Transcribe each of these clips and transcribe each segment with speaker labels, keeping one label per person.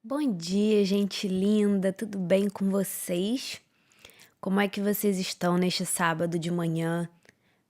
Speaker 1: Bom dia, gente linda, tudo bem com vocês? Como é que vocês estão neste sábado de manhã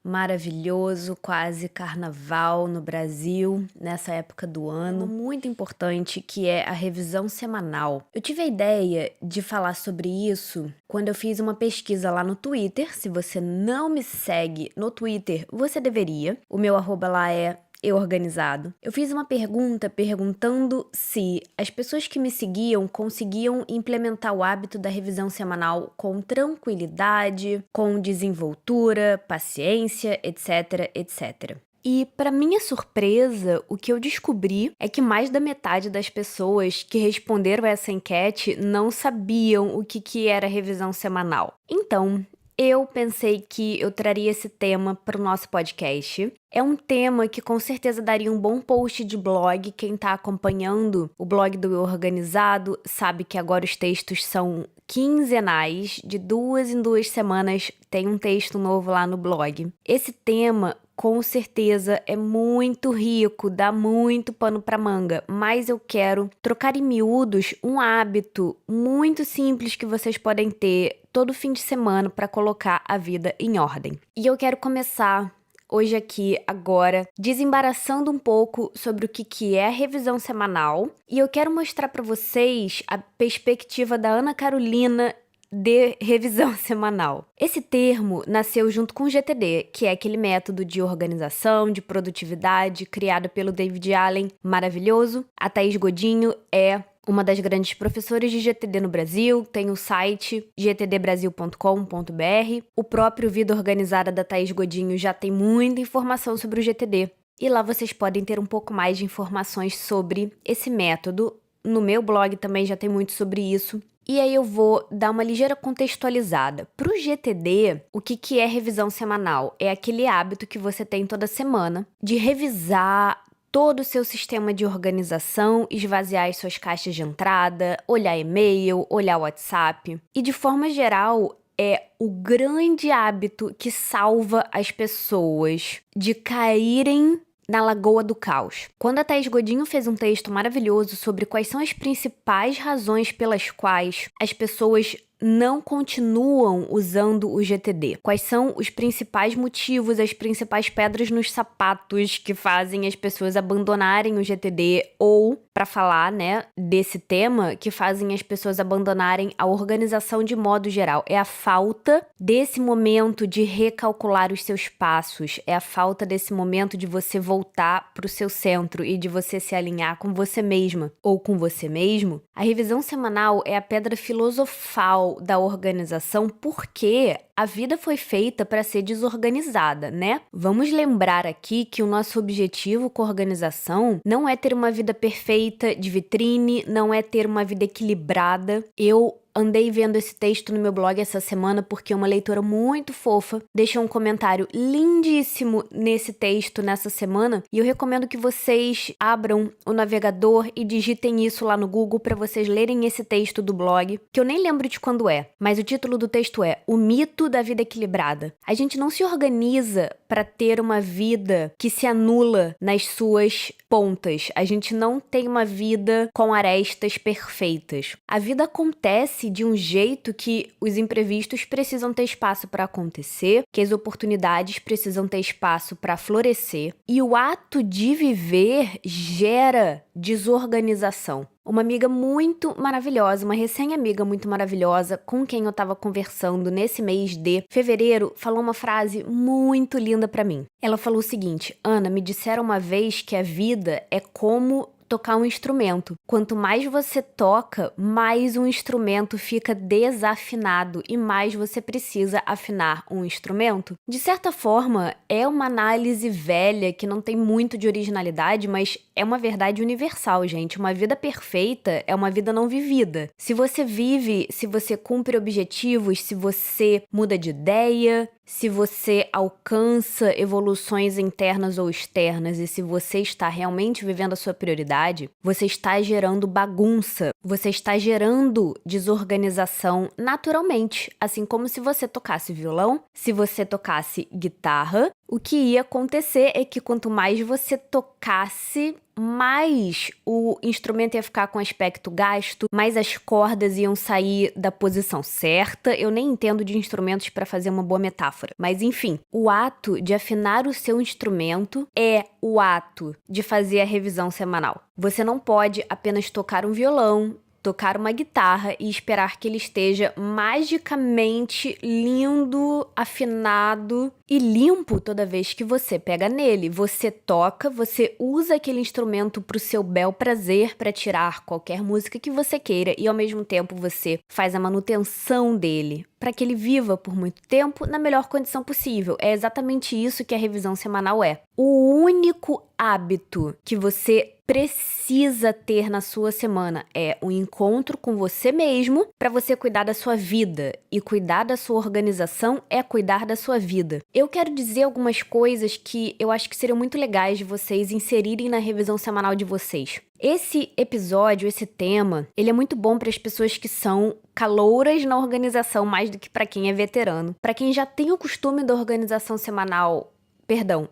Speaker 1: maravilhoso, quase carnaval no Brasil, nessa época do ano? Muito importante que é a revisão semanal. Eu tive a ideia de falar sobre isso quando eu fiz uma pesquisa lá no Twitter. Se você não me segue no Twitter, você deveria. O meu arroba lá é organizado. Eu fiz uma pergunta perguntando se as pessoas que me seguiam conseguiam implementar o hábito da revisão semanal com tranquilidade, com desenvoltura, paciência, etc, etc. E, para minha surpresa, o que eu descobri é que mais da metade das pessoas que responderam a essa enquete não sabiam o que era revisão semanal. Então, eu pensei que eu traria esse tema para o nosso podcast. É um tema que com certeza daria um bom post de blog. Quem está acompanhando o blog do Eu Organizado sabe que agora os textos são quinzenais, de 2 em 2 semanas tem um texto novo lá no blog. Esse tema com certeza é muito rico, dá muito pano para manga, mas eu quero trocar em miúdos um hábito muito simples que vocês podem ter todo fim de semana para colocar a vida em ordem. E eu quero começar hoje aqui, agora, desembaraçando um pouco sobre o que é a revisão semanal, e eu quero mostrar para vocês a perspectiva da Ana Carolina de revisão semanal. Esse termo nasceu junto com o GTD, que é aquele método de organização, de produtividade, criado pelo David Allen, maravilhoso. A Thaís Godinho é uma das grandes professoras de GTD no Brasil, tem o site gtdbrasil.com.br. O próprio Vida Organizada da Thaís Godinho já tem muita informação sobre o GTD. E lá vocês podem ter um pouco mais de informações sobre esse método. No meu blog também já tem muito sobre isso. E aí eu vou dar uma ligeira contextualizada. Para o GTD, o que é revisão semanal? É aquele hábito que você tem toda semana de revisar todo o seu sistema de organização, esvaziar as suas caixas de entrada, olhar e-mail, olhar WhatsApp. E de forma geral, é o grande hábito que salva as pessoas de caírem na Lagoa do Caos. Quando a Thaís Godinho fez um texto maravilhoso sobre quais são as principais razões pelas quais as pessoas não continuam usando o GTD. Quais são os principais motivos, as principais pedras nos sapatos que fazem as pessoas abandonarem o GTD ou, para falar, desse tema, que fazem as pessoas abandonarem a organização de modo geral. É a falta desse momento de recalcular os seus passos, é a falta desse momento de você voltar para o seu centro e de você se alinhar com você mesma ou com você mesmo. A revisão semanal é a pedra filosofal da organização, porque a vida foi feita para ser desorganizada, né? Vamos lembrar aqui que o nosso objetivo com a organização não é ter uma vida perfeita de vitrine, não é ter uma vida equilibrada. Eu andei vendo esse texto no meu blog essa semana porque uma leitora muito fofa deixou um comentário lindíssimo nesse texto nessa semana, e eu recomendo que vocês abram o navegador e digitem isso lá no Google para vocês lerem esse texto do blog, que eu nem lembro de quando é, mas o título do texto é O Mito da Vida Equilibrada. A gente não se organiza para ter uma vida que se anula nas suas pontas. A gente não tem uma vida com arestas perfeitas. A vida acontece de um jeito que os imprevistos precisam ter espaço para acontecer, que as oportunidades precisam ter espaço para florescer, e o ato de viver gera desorganização. Uma amiga muito maravilhosa, uma recém-amiga muito maravilhosa, com quem eu estava conversando nesse mês de fevereiro, falou uma frase muito linda para mim. Ela falou o seguinte: Ana, me disseram uma vez que a vida é como tocar um instrumento. Quanto mais você toca, mais um instrumento fica desafinado e mais você precisa afinar um instrumento. De certa forma, é uma análise velha que não tem muito de originalidade, mas é uma verdade universal, gente. Uma vida perfeita é uma vida não vivida. Se você vive, se você cumpre objetivos, se você muda de ideia, se você alcança evoluções internas ou externas e se você está realmente vivendo a sua prioridade, você está gerando bagunça, você está gerando desorganização naturalmente, assim como se você tocasse violão, se você tocasse guitarra, O que ia acontecer é que quanto mais você tocasse, mais o instrumento ia ficar com aspecto gasto, mais as cordas iam sair da posição certa. Eu nem entendo de instrumentos para fazer uma boa metáfora, mas enfim, o ato de afinar o seu instrumento é o ato de fazer a revisão semanal. Você não pode apenas tocar um violão, tocar uma guitarra e esperar que ele esteja magicamente lindo, afinado e limpo toda vez que você pega nele. Você toca, você usa aquele instrumento para o seu bel prazer, para tirar qualquer música que você queira e ao mesmo tempo você faz a manutenção dele para que ele viva por muito tempo na melhor condição possível. É exatamente isso que a revisão semanal é. O único hábito que você precisa ter na sua semana é um encontro com você mesmo para você cuidar da sua vida. E cuidar da sua organização é cuidar da sua vida. Eu quero dizer algumas coisas que eu acho que seriam muito legais de vocês inserirem na revisão semanal de vocês. Esse episódio, esse tema, ele é muito bom para as pessoas que são calouras na organização, mais do que para quem é veterano. Para quem já tem o costume da organização semanal,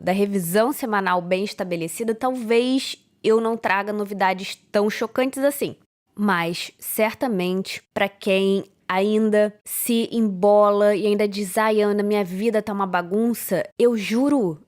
Speaker 1: da revisão semanal bem estabelecida, talvez eu não traga novidades tão chocantes assim. Mas, certamente, para quem ainda se embola e ainda diz, ai, Ana, minha vida tá uma bagunça, eu juro,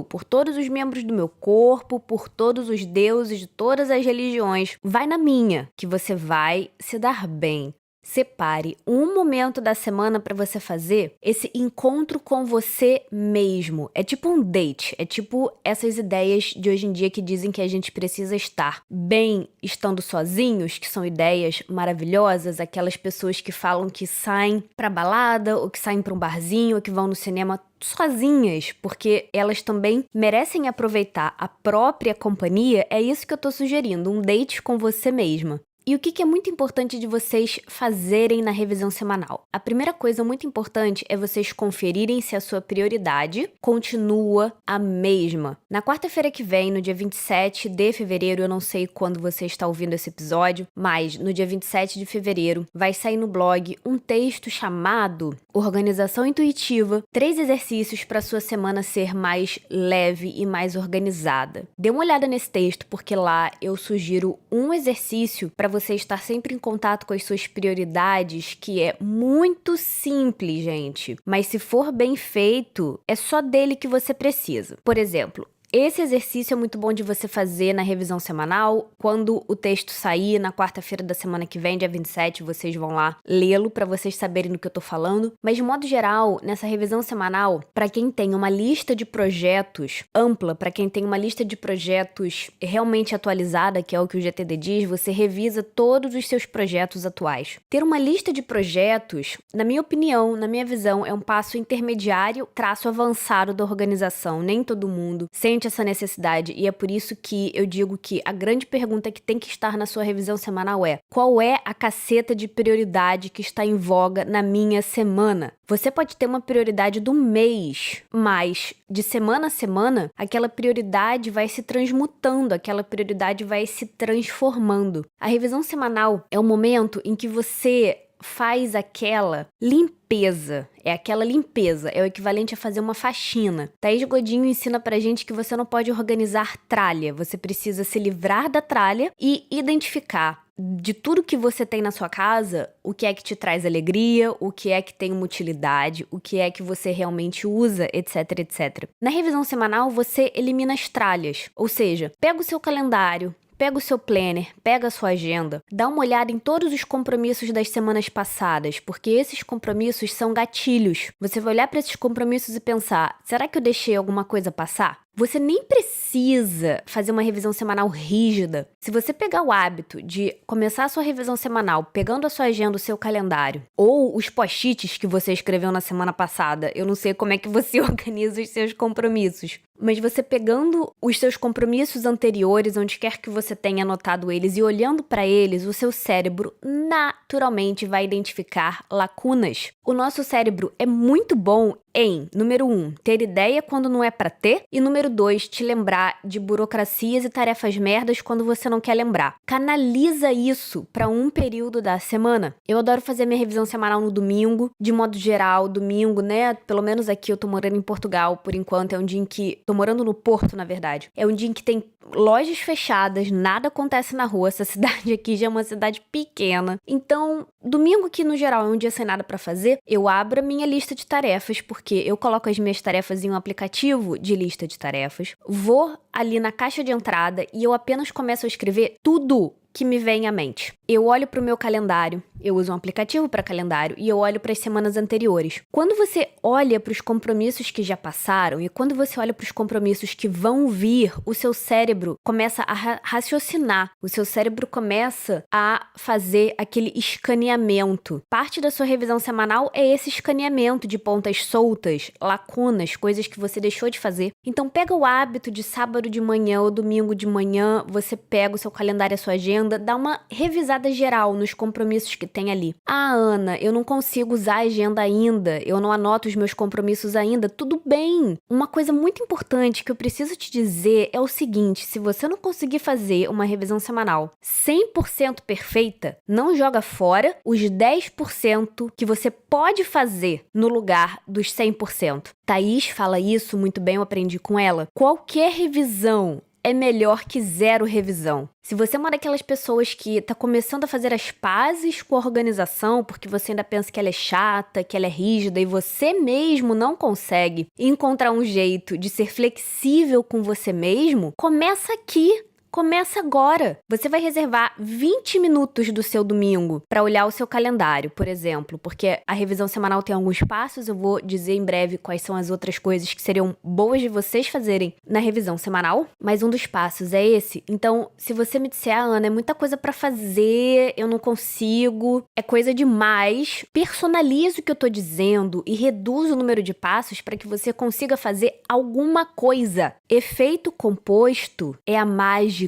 Speaker 1: por todos os membros do meu corpo, por todos os deuses de todas as religiões, vai na minha, que você vai se dar bem. Separe um momento da semana para você fazer esse encontro com você mesmo. É tipo um date, é tipo essas ideias de hoje em dia que dizem que a gente precisa estar bem estando sozinhos, que são ideias maravilhosas, aquelas pessoas que falam que saem pra balada, ou que saem pra um barzinho, ou que vão no cinema sozinhas, porque elas também merecem aproveitar a própria companhia. É isso que eu tô sugerindo, um date com você mesma. E o que é muito importante de vocês fazerem na revisão semanal? A primeira coisa muito importante é vocês conferirem se a sua prioridade continua a mesma. Na quarta-feira que vem, no dia 27 de fevereiro, eu não sei quando você está ouvindo esse episódio, mas no dia 27 de fevereiro vai sair no blog um texto chamado Organização Intuitiva, 3 exercícios para sua semana ser mais leve e mais organizada. Dê uma olhada nesse texto, porque lá eu sugiro um exercício para você estar sempre em contato com as suas prioridades, que é muito simples, gente. Mas se for bem feito, é só dele que você precisa. Por exemplo, esse exercício é muito bom de você fazer na revisão semanal. Quando o texto sair na quarta-feira da semana que vem, dia 27, vocês vão lá lê-lo para vocês saberem do que eu tô falando. Mas de modo geral, nessa revisão semanal, para quem tem uma lista de projetos ampla, para quem tem uma lista de projetos realmente atualizada, que é o que o GTD diz, você revisa todos os seus projetos atuais. Ter uma lista de projetos, na minha opinião, na minha visão, é um passo intermediário, traço avançado da organização. Nem todo mundo sente essa necessidade, e é por isso que eu digo que a grande pergunta que tem que estar na sua revisão semanal é: qual é a caceta de prioridade que está em voga na minha semana? Você pode ter uma prioridade do mês, mas de semana a semana, aquela prioridade vai se transmutando, aquela prioridade vai se transformando. A revisão semanal é o momento em que você faz aquela limpeza, é o equivalente a fazer uma faxina. Thaís Godinho ensina pra gente que você não pode organizar tralha, você precisa se livrar da tralha e identificar de tudo que você tem na sua casa, o que é que te traz alegria, o que é que tem uma utilidade, o que é que você realmente usa, etc, etc. Na revisão semanal, você elimina as tralhas, ou seja, pega o seu calendário, pega o seu planner, pega a sua agenda, dá uma olhada em todos os compromissos das semanas passadas, porque esses compromissos são gatilhos. Você vai olhar para esses compromissos e pensar, será que eu deixei alguma coisa passar? Você nem precisa fazer uma revisão semanal rígida. Se você pegar o hábito de começar a sua revisão semanal pegando a sua agenda, o seu calendário, ou os post-its que você escreveu na semana passada, eu não sei como é que você organiza os seus compromissos, mas você pegando os seus compromissos anteriores, onde quer que você tenha anotado eles, e olhando para eles, o seu cérebro naturalmente vai identificar lacunas. O nosso cérebro é muito bom em, número 1, ter ideia quando não é pra ter, e número 2, te lembrar de burocracias e tarefas merdas quando você não quer lembrar. Canaliza isso pra um período da semana. Eu adoro fazer minha revisão semanal no domingo, de modo geral, domingo, né? Pelo menos aqui eu tô morando em Portugal, por enquanto, é um dia em que... Tô morando no Porto, na verdade. É um dia em que tem lojas fechadas, nada acontece na rua, essa cidade aqui já é uma cidade pequena. Então, domingo, que no geral é um dia sem nada pra fazer, eu abro a minha lista de tarefas, porque eu coloco as minhas tarefas em um aplicativo de lista de tarefas, vou ali na caixa de entrada e eu apenas começo a escrever tudo que me vem à mente. Eu olho para o meu calendário, eu uso um aplicativo para calendário e eu olho para as semanas anteriores. Quando você olha para os compromissos que já passaram e quando você olha para os compromissos que vão vir, o seu cérebro começa a raciocinar, o seu cérebro começa a fazer aquele escaneamento. Parte da sua revisão semanal é esse escaneamento de pontas soltas, lacunas, coisas que você deixou de fazer. Então pega o hábito de sábado de manhã ou domingo de manhã, você pega o seu calendário e a sua agenda, dá uma revisada geral nos compromissos que tem ali. Ah, Ana, eu não consigo usar a agenda ainda, eu não anoto os meus compromissos ainda. Tudo bem! Uma coisa muito importante que eu preciso te dizer é o seguinte, se você não conseguir fazer uma revisão semanal 100% perfeita, não joga fora os 10% que você pode fazer no lugar dos 100%. Thaís fala isso muito bem, eu aprendi com ela. Qualquer revisão é melhor que zero revisão. Se você é uma daquelas pessoas que está começando a fazer as pazes com a organização, porque você ainda pensa que ela é chata, que ela é rígida, e você mesmo não consegue encontrar um jeito de ser flexível com você mesmo, começa aqui. Começa agora. Você vai reservar 20 minutos do seu domingo para olhar o seu calendário, por exemplo, porque a revisão semanal tem alguns passos, eu vou dizer em breve quais são as outras coisas que seriam boas de vocês fazerem na revisão semanal, mas um dos passos é esse. Então, se você me disser, Ana, é muita coisa para fazer, eu não consigo, é coisa demais, personalize o que eu tô dizendo e reduz o número de passos para que você consiga fazer alguma coisa. Efeito composto é a mágica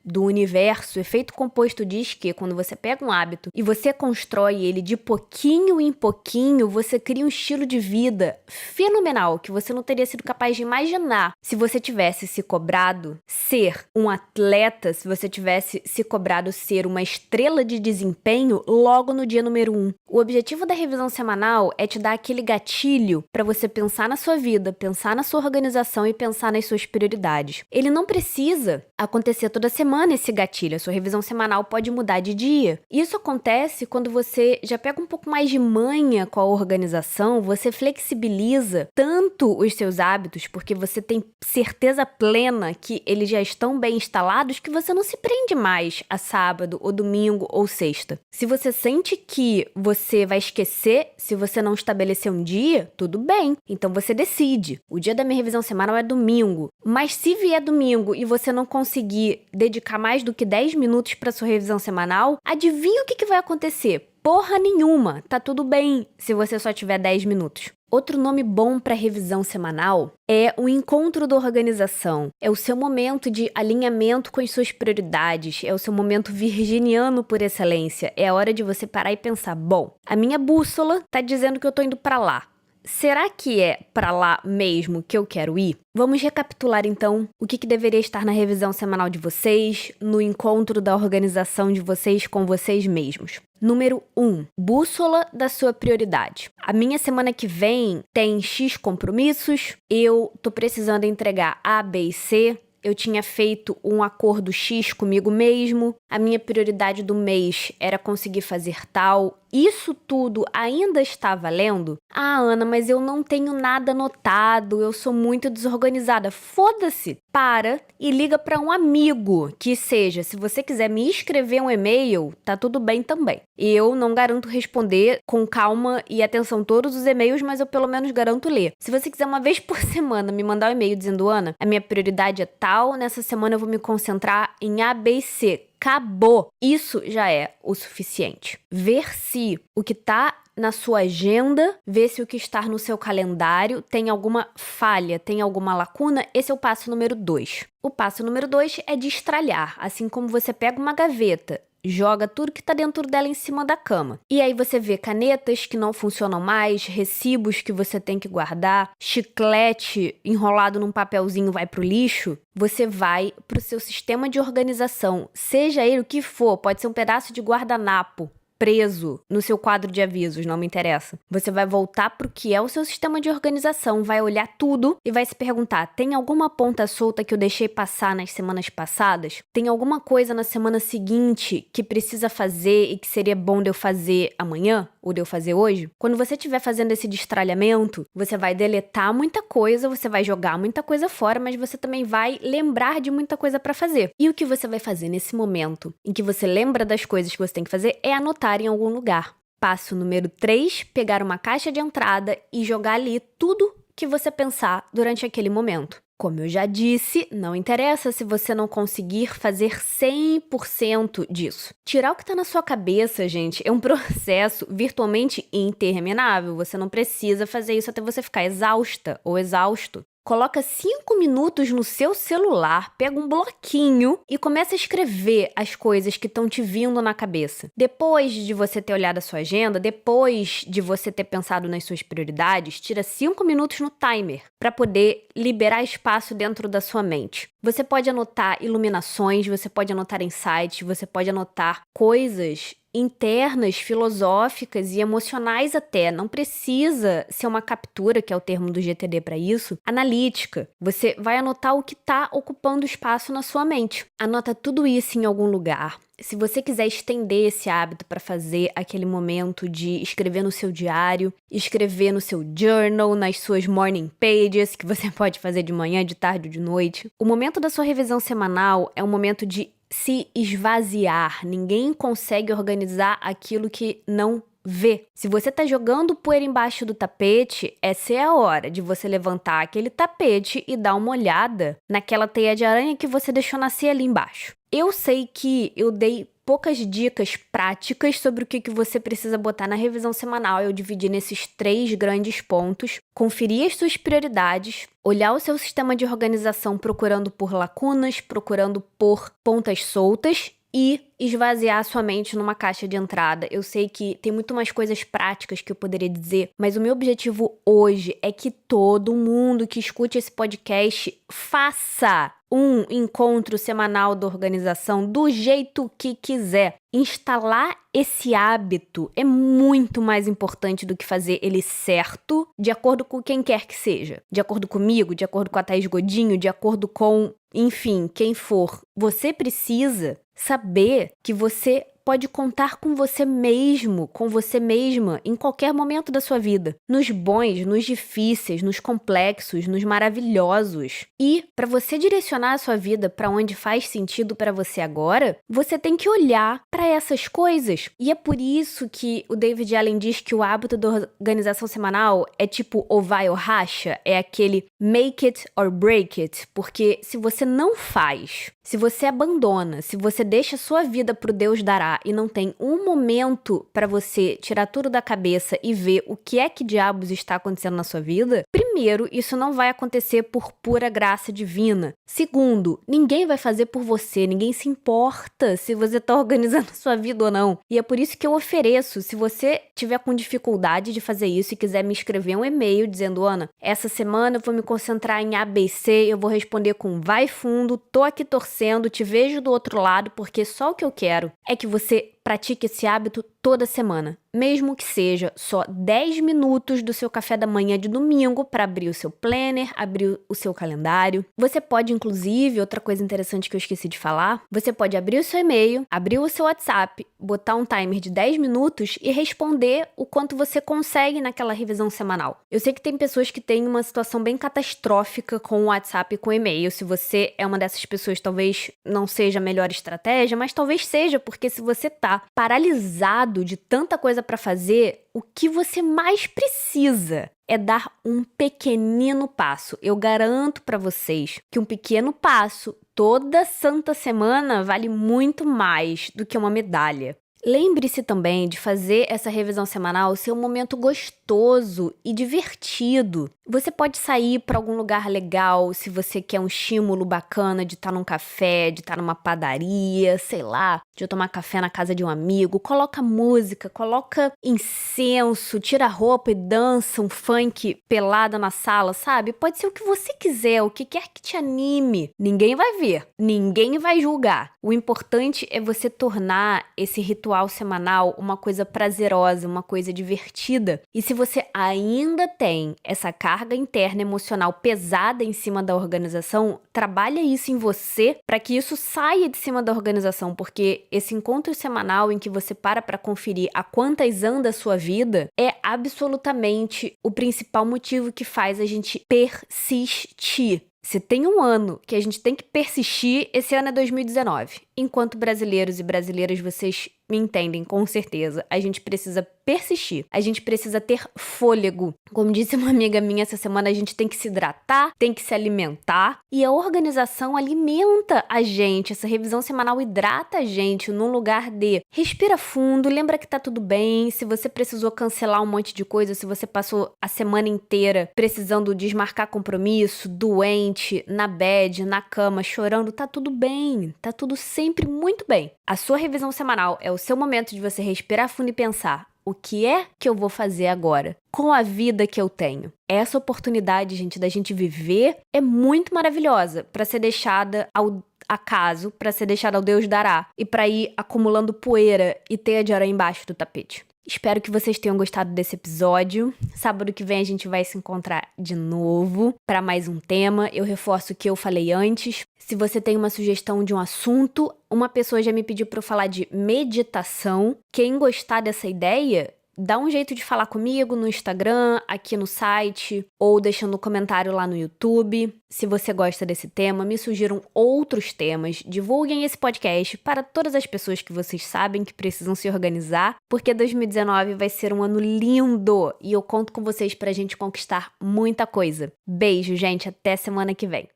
Speaker 1: do universo. Efeito composto diz que quando você pega um hábito e você constrói ele de pouquinho em pouquinho, você cria um estilo de vida fenomenal que você não teria sido capaz de imaginar se você tivesse se cobrado ser um atleta, se você tivesse se cobrado ser uma estrela de desempenho logo no dia número 1. O objetivo da revisão semanal é te dar aquele gatilho para você pensar na sua vida, pensar na sua organização e pensar nas suas prioridades. Ele não precisa acontecer toda semana esse gatilho, a sua revisão semanal pode mudar de dia. Isso acontece quando você já pega um pouco mais de manha com a organização, você flexibiliza tanto os seus hábitos, porque você tem certeza plena que eles já estão bem instalados, que você não se prende mais a sábado, ou domingo, ou sexta. Se você sente que você vai esquecer, se você não estabelecer um dia, tudo bem, então você decide. O dia da minha revisão semanal é domingo, mas se vier domingo e você não conseguir dedicar mais do que 10 minutos para sua revisão semanal, adivinha o que vai acontecer? Porra nenhuma, tá tudo bem se você só tiver 10 minutos. Outro nome bom para revisão semanal é o encontro da organização. É o seu momento de alinhamento com as suas prioridades, é o seu momento virginiano por excelência. É a hora de você parar e pensar, bom, a minha bússola tá dizendo que eu tô indo para lá. Será que é para lá mesmo que eu quero ir? Vamos recapitular então o que deveria estar na revisão semanal de vocês, no encontro da organização de vocês com vocês mesmos. Número 1, bússola da sua prioridade. A minha semana que vem tem X compromissos, eu tô precisando entregar A, B e C. Eu tinha feito um acordo X comigo mesmo, a minha prioridade do mês era conseguir fazer tal. Isso tudo ainda está valendo? Ah, Ana, mas eu não tenho nada anotado, eu sou muito desorganizada. Foda-se! Para e liga para um amigo, que seja, se você quiser me escrever um e-mail, tá tudo bem também. Eu não garanto responder com calma e atenção todos os e-mails, mas eu pelo menos garanto ler. Se você quiser uma vez por semana me mandar um e-mail dizendo, Ana, a minha prioridade é tal, nessa semana eu vou me concentrar em A, B e C. Acabou! Isso já é o suficiente. Ver se o que tá na sua agenda, ver se o que está no seu calendário tem alguma falha, tem alguma lacuna, esse é o passo número 2. O passo número 2 é destralhar. Assim como você pega uma gaveta joga tudo que tá dentro dela em cima da cama. E aí você vê canetas que não funcionam mais, recibos que você tem que guardar, chiclete enrolado num papelzinho vai pro lixo. Você vai pro seu sistema de organização, seja ele o que for, pode ser um pedaço de guardanapo preso no seu quadro de avisos, não me interessa. Você vai voltar pro que é o seu sistema de organização, vai olhar tudo e vai se perguntar: tem alguma ponta solta que eu deixei passar nas semanas passadas? Tem alguma coisa na semana seguinte que precisa fazer e que seria bom de eu fazer amanhã? Ou de eu fazer hoje? Quando você estiver fazendo esse destralhamento, você vai deletar muita coisa, você vai jogar muita coisa fora, mas você também vai lembrar de muita coisa para fazer. E o que você vai fazer nesse momento em que você lembra das coisas que você tem que fazer é anotar em algum lugar. Passo número 3, pegar uma caixa de entrada e jogar ali tudo que você pensar durante aquele momento. Como eu já disse, não interessa se você não conseguir fazer 100% disso. Tirar o que está na sua cabeça, gente, é um processo virtualmente interminável. Você não precisa fazer isso até você ficar exausta ou exausto. Coloca 5 minutos no seu celular, pega um bloquinho e começa a escrever as coisas que estão te vindo na cabeça. Depois de você ter olhado a sua agenda, depois de você ter pensado nas suas prioridades, tira 5 minutos no timer para poder liberar espaço dentro da sua mente. Você pode anotar iluminações, você pode anotar insights, você pode anotar coisas internas, filosóficas e emocionais até. Não precisa ser uma captura, que é o termo do GTD para isso, analítica. Você vai anotar o que está ocupando espaço na sua mente. Anota tudo isso em algum lugar. Se você quiser estender esse hábito para fazer aquele momento de escrever no seu diário, escrever no seu journal, nas suas morning pages, que você pode fazer de manhã, de tarde ou de noite, o momento da sua revisão semanal é um momento de se esvaziar. Ninguém consegue organizar aquilo que não vê. Se você tá jogando poeira embaixo do tapete, essa é a hora de você levantar aquele tapete e dar uma olhada naquela teia de aranha que você deixou nascer ali embaixo. Eu sei que eu dei poucas dicas práticas sobre o que você precisa botar na revisão semanal. Eu dividi nesses 3 grandes pontos. Conferir as suas prioridades, olhar o seu sistema de organização procurando por lacunas, procurando por pontas soltas e esvaziar sua mente numa caixa de entrada. Eu sei que tem muito mais coisas práticas que eu poderia dizer, mas o meu objetivo hoje é que todo mundo que escute esse podcast faça um encontro semanal da organização do jeito que quiser. Instalar esse hábito é muito mais importante do que fazer ele certo, de acordo com quem quer que seja. De acordo comigo, de acordo com a Thaís Godinho, de acordo com, enfim, quem for. Você precisa saber que você pode contar com você mesmo, com você mesma, em qualquer momento da sua vida. Nos bons, nos difíceis, nos complexos, nos maravilhosos. E, para você direcionar a sua vida para onde faz sentido para você agora, você tem que olhar para essas coisas. E é por isso que o David Allen diz que o hábito da organização semanal é tipo ou vai ou racha, é aquele make it or break it, porque se você não faz, se você abandona, se você deixa a sua vida pro Deus dará e não tem um momento para você tirar tudo da cabeça e ver o que é que diabos está acontecendo na sua vida, primeiro, isso não vai acontecer por pura graça divina. Segundo, ninguém vai fazer por você, ninguém se importa se você tá organizando a sua vida ou não. E é por isso que eu ofereço, se você tiver com dificuldade de fazer isso e quiser me escrever um e-mail dizendo: Ana, essa semana eu vou me concentrar em ABC, eu vou responder com vai fundo, tô aqui torcendo, te vejo do outro lado, porque só o que eu quero é que você pratique esse hábito toda semana, mesmo que seja só 10 minutos do seu café da manhã de domingo para abrir o seu planner, abrir o seu calendário. Você pode, inclusive, outra coisa interessante que eu esqueci de falar, você pode abrir o seu e-mail, abrir o seu WhatsApp, botar um timer de 10 minutos e responder o quanto você consegue naquela revisão semanal. Eu sei que tem pessoas que têm uma situação bem catastrófica com o WhatsApp e com o e-mail. Se você é uma dessas pessoas, talvez não seja a melhor estratégia, mas talvez seja, porque se você tá paralisado de tanta coisa para fazer, o que você mais precisa é dar um pequenino passo. Eu garanto para vocês que um pequeno passo toda santa semana vale muito mais do que uma medalha. Lembre-se também de fazer essa revisão semanal ser um momento gostoso e divertido. Você pode sair para algum lugar legal, se você quer um estímulo bacana de estar num café, de estar numa padaria, sei lá, de eu tomar café na casa de um amigo. Coloca música, coloca incenso, tira a roupa e dança um funk pelada na sala, sabe? Pode ser o que você quiser, o que quer que te anime. Ninguém vai ver, ninguém vai julgar. O importante é você tornar esse ritual semanal uma coisa prazerosa, uma coisa divertida. E se você ainda tem essa carga interna emocional pesada em cima da organização, trabalha isso em você para que isso saia de cima da organização, porque esse encontro semanal em que você para conferir a quantas anda a sua vida é absolutamente o principal motivo que faz a gente persistir. Se tem um ano que a gente tem que persistir, esse ano é 2019. Enquanto brasileiros e brasileiras, vocês me entendem, com certeza. A gente precisa persistir. A gente precisa ter fôlego. Como disse uma amiga minha essa semana, a gente tem que se hidratar, tem que se alimentar. E a organização alimenta a gente. Essa revisão semanal hidrata a gente num lugar de respira fundo, lembra que tá tudo bem. Se você precisou cancelar um monte de coisa, se você passou a semana inteira precisando desmarcar compromisso, doente, na bed, na cama, chorando, tá tudo bem. Tá tudo sempre muito bem. A sua revisão semanal é o seu momento de você respirar fundo e pensar: o que é que eu vou fazer agora com a vida que eu tenho? Essa oportunidade, gente, da gente viver é muito maravilhosa para ser deixada ao acaso, para ser deixada ao Deus dará e para ir acumulando poeira e teia de aranha embaixo do tapete. Espero que vocês tenham gostado desse episódio. Sábado que vem a gente vai se encontrar de novo para mais um tema. Eu reforço o que eu falei antes. Se você tem uma sugestão de um assunto, uma pessoa já me pediu para eu falar de meditação. Quem gostar dessa ideia, dá um jeito de falar comigo no Instagram, aqui no site, ou deixando um comentário lá no YouTube. Se você gosta desse tema, me sugiram outros temas. Divulguem esse podcast para todas as pessoas que vocês sabem que precisam se organizar, porque 2019 vai ser um ano lindo e eu conto com vocês para a gente conquistar muita coisa. Beijo, gente. Até semana que vem.